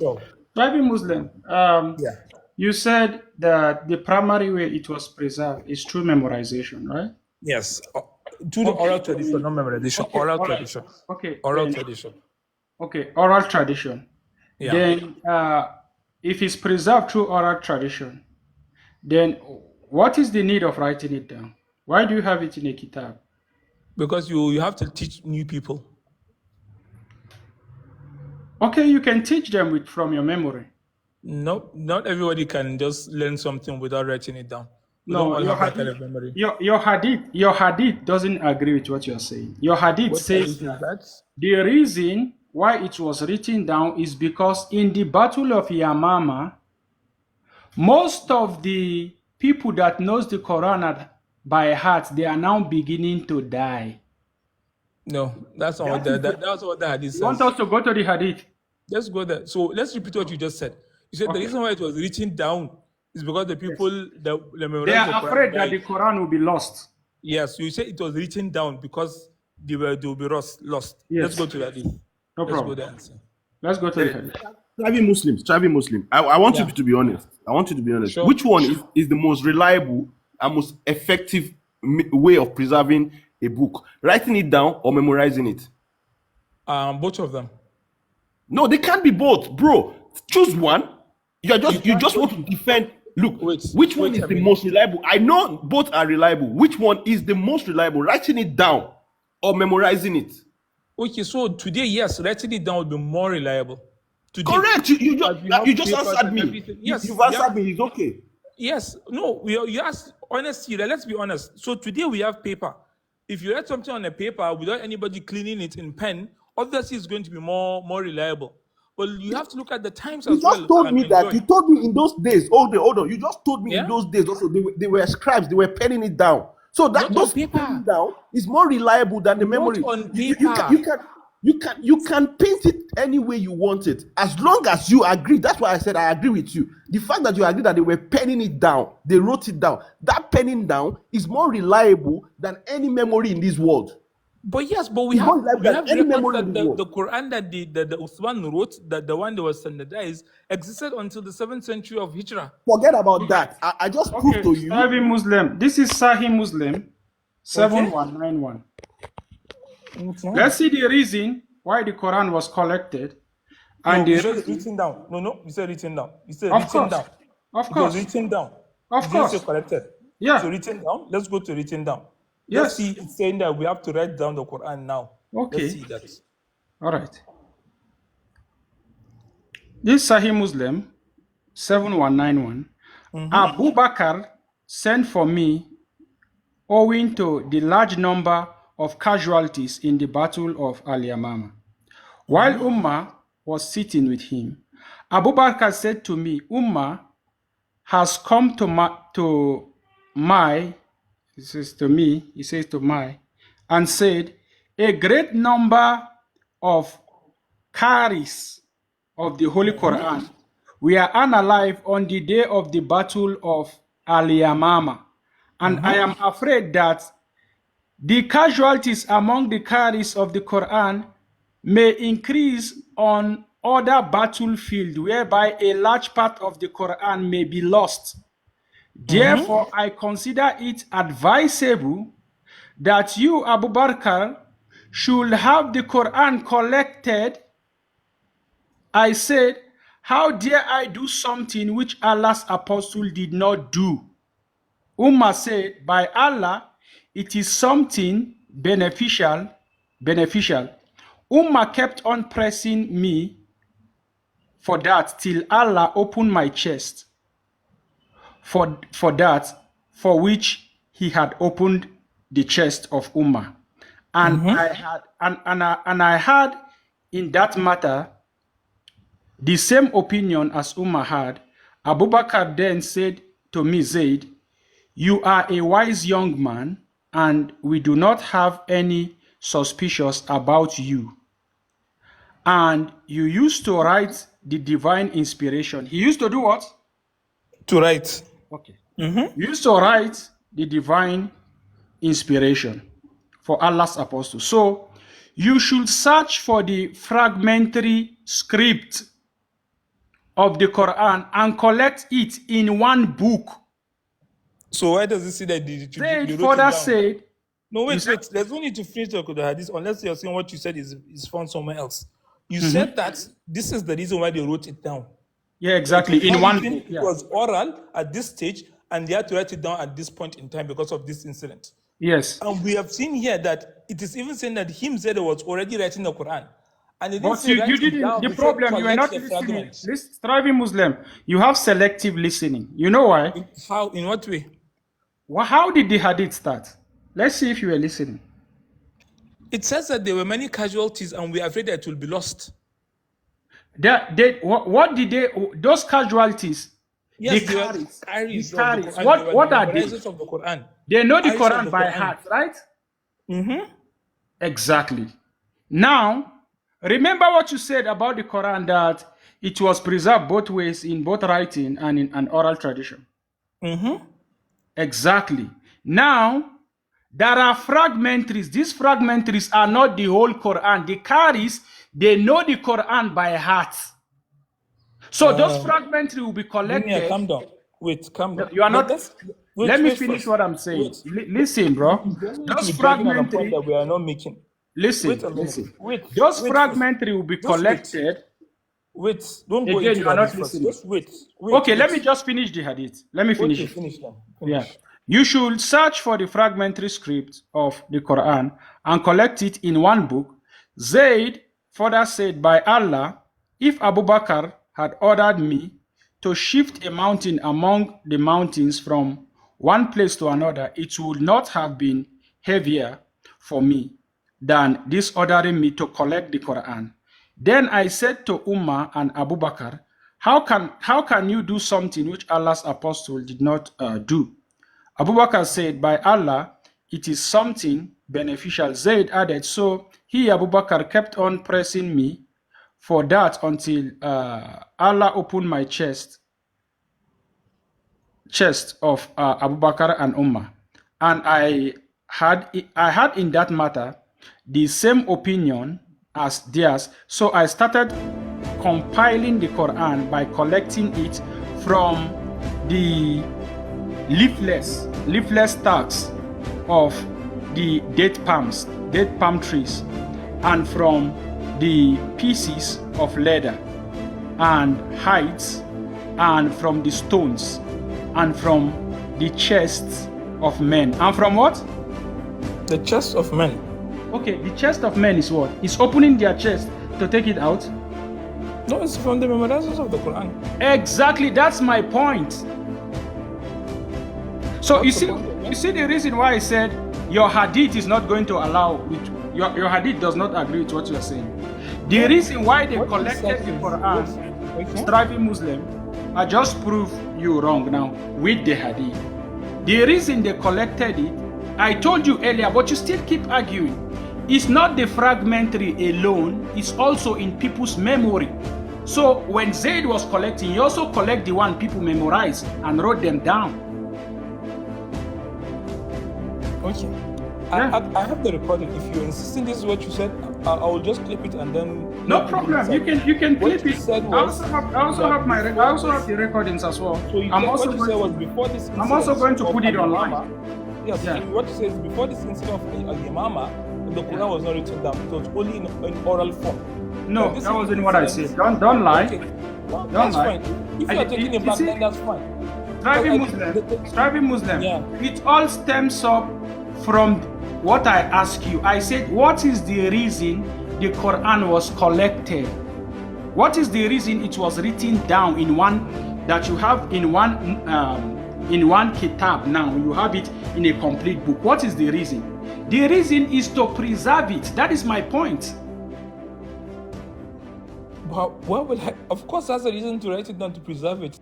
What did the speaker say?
So, Tribal Muslim, yeah. you said that the primary way it was preserved is through memorization, right? Yes. To the Okay. oral tradition, not memorization, Okay. oral All right. tradition. Okay. Oral Then, tradition. okay, oral tradition. Yeah. Then, if it's preserved through oral tradition, then what is the need of writing it down? Why do you have it in a kitab? Because you have to teach new people. Okay, you can teach them from your memory. No, not everybody can just learn something without writing it down. We don't No, all your have that kind hadith, of memory. your hadith doesn't agree with what you're saying. Your hadith What says hadith is that that? the reason why it was written down is because in the Battle of Yamama, most of the people that knows the Quran by heart, they are now beginning to die. No, that's not what that's what the hadith You want says. us to go to the hadith? Let's go there. So let's repeat what you just said. You said the Okay. reason why it was written down is because the people that They memorized the are Quran afraid that died. the Quran will be lost. Yes, you said it was written down because they will be lost. Let's Yes. go to that. No Let's go problem. there and see. Let's go to the hadith. Tribal Muslim. I want Yeah. you to be honest. I want you to be honest. Sure. Which one is the most reliable and most effective way of preserving a book? Writing it down or memorizing it? Both of them. No, they can't be both, bro. Choose one. You can't- just want to defend. Look, Wait, which one wait is a the minute. most reliable? I know both are reliable. Which one is the most reliable? Writing it down or memorizing it? Okay, so today, yes, writing it down would be more reliable. Today, Correct. You As we have just papers answered and me. everything. Yes, You've answered yeah. me. It's okay. Yes, no, you asked honestly, let's be honest. So today we have paper. If you write something on a paper without anybody cleaning it in pen, obviously it's going to be more reliable. But you have to look at the times You as just well. told me that. Enjoy. You told me in those days. Hold on. You just told me Yeah? in those days also they were scribes. They were penning it down. So that Not on those paper. penning down is more reliable than the Not memory. on You paper. you can paint it any way you want it, as long as you agree. That's why I said I agree with you. The fact that you agree that they were penning it down, they wrote it down. That penning down is more reliable than any memory in this world. But yes, but we It's have more reliable than any records memory in that this world. the Quran that the Uthman wrote, that the one that was standardized, existed until the 7th century of Hijrah. Forget about that. I just proved Okay, to you. Sahih Muslim. This is Sahih Muslim 7191. Let's see the reason why the Quran was collected. And No, you the said reason, written down. No, you said written down. You said of written course, down. of It was course, written down. of You didn't say course. collected. Yeah. So written down. Let's go to written down. Yes. Let's see. It's saying that we have to write down the Quran now. Okay. Let's see that. All right. This Sahih Muslim 7191. Abu Bakr sent for me owing to the large number of casualties in the Battle of Al Yamama. While Ummah was sitting with him, Abu Bakr said to me, Ummah has come he says to my, and said, a great number of qaris of the Holy Quran were unalive on the day of the Battle of Al Yamama, and I am afraid that the casualties among the qaris of the Quran may increase on other battlefield whereby a large part of the Quran may be lost. Therefore, I consider it advisable that you, Abu Bakr, should have the Quran collected. I said, how dare I do something which Allah's apostle did not do? Ummah said, by Allah, it is something beneficial. Ummah kept on pressing me for that till Allah opened my chest for that for which he had opened the chest of Ummah. And I had in that matter the same opinion as Ummah had. Abu Bakr then said to me, Zaid, you are a wise young man, and we do not have any suspicions about you. And you used to write the divine inspiration. He used to do what? To write. Okay. You used to write the divine inspiration for Allah's apostle. So you should search for the fragmentary script of the Quran and collect it in one book. So why does it say that they Zayd wrote it further down? said, No, you wait. said- There's no need to finish the hadith unless you're saying what you said is found somewhere else. You said that this is the reason why they wrote it down. yeah, exactly, It was in one written, book. it Yeah. was oral at this stage, and they had to write it down at this point in time because of this incident. Yes. And we have seen here that it is even saying that him Zayd was already writing the Quran. And it didn't But say write you it didn't, down, the it said problem, you are collect not the listening. fragments. Striving Muslim, you have selective listening. You know why? How? In what way? Well, how did the hadith start? Let's see if you were listening. It says that there were many casualties and we are afraid that it will be lost. What did they, those casualties, Yes, the they were Qaris, Qaris the of the Qaris, Quran. what They were are they? memorizers of the Quran. They know the Qaris of Quran the by Quran. heart, right? Mm-hmm. Exactly. Now, remember what you said about the Quran, that it was preserved both ways, in both writing and in an oral tradition. Mm-hmm. Exactly. Now, there are fragmentaries. These fragmentaries are not the whole Quran. The Qaris, they know the Quran by heart. So those fragmentaries will be collected. Calm down. Wait, calm down. You are not. Let me wait finish first. what I'm saying. Wait. Listen, bro. Don't Those be dragging on a point fragmentaries. that we are not making. Listen, Wait a minute. listen. Wait. Those wait fragmentaries will be Just wait. collected. Wait. Don't go Again, into you are that not first. listening. Just wait. Okay, let me just finish the hadith. Let me finish Okay, it. finish them. Yeah. You should search for the fragmentary script of the Quran and collect it in one book. Zayd further said, by Allah, if Abu Bakr had ordered me to shift a mountain among the mountains from one place to another, it would not have been heavier for me than this ordering me to collect the Quran. Then I said to Umar and Abu Bakr, how can you do something which Allah's apostle did not do? Abu Bakr said, by Allah, it is something beneficial. Zayd added, so he, Abu Bakr, kept on pressing me for that until Allah opened my chest of Abu Bakr and Umar. And I had in that matter the same opinion as theirs. So I started compiling the Quran by collecting it from the leafless stalks of the date palm trees, and from the pieces of leather and hides, and from the stones, and from the chests of men. And from what? The chest of men. Okay, the chest of men is what? Is opening their chest to take it out? No, it's from the memorizers of the Quran. Exactly, that's my point. So What's you the point? you see the reason why I said your hadith is not going to allow it. Your hadith does not agree with what you are saying. The reason why they What you collected said the is- Quran, Okay. striving Muslim, I just prove you wrong now with the hadith. The reason they collected it, I told you earlier, but you still keep arguing. It's not the fragmentary alone, it's also in people's memory. So when Zayd was collecting, he also collect the one people memorized and wrote them down. Okay. Yeah. I have the recording. If you're insisting this is what you said, I will just clip it and then. No problem. You can What clip you it. said I was also have the recordings as well. So you I'm said also what you said going was to, before this incident. I'm also going to of put it online. Al-Yamama. Yes. Yeah. So what you said is before this incident of Al-Yamama, the Quran was not written down. It was only in oral form. no, But this that is wasn't what I incident- said. Don't lie. Okay. Well, Don't that's lie. fine. If you are taking it back, then that's fine. Striving Muslim. Yeah. It all stems up from what I asked you. I said, what is the reason the Quran was collected? What is the reason it was written down in one that you have in one kitab now? You have it in a complete book. What is the reason? The reason is to preserve it. That is my point. Well, of course, that's a reason to write it down to preserve it.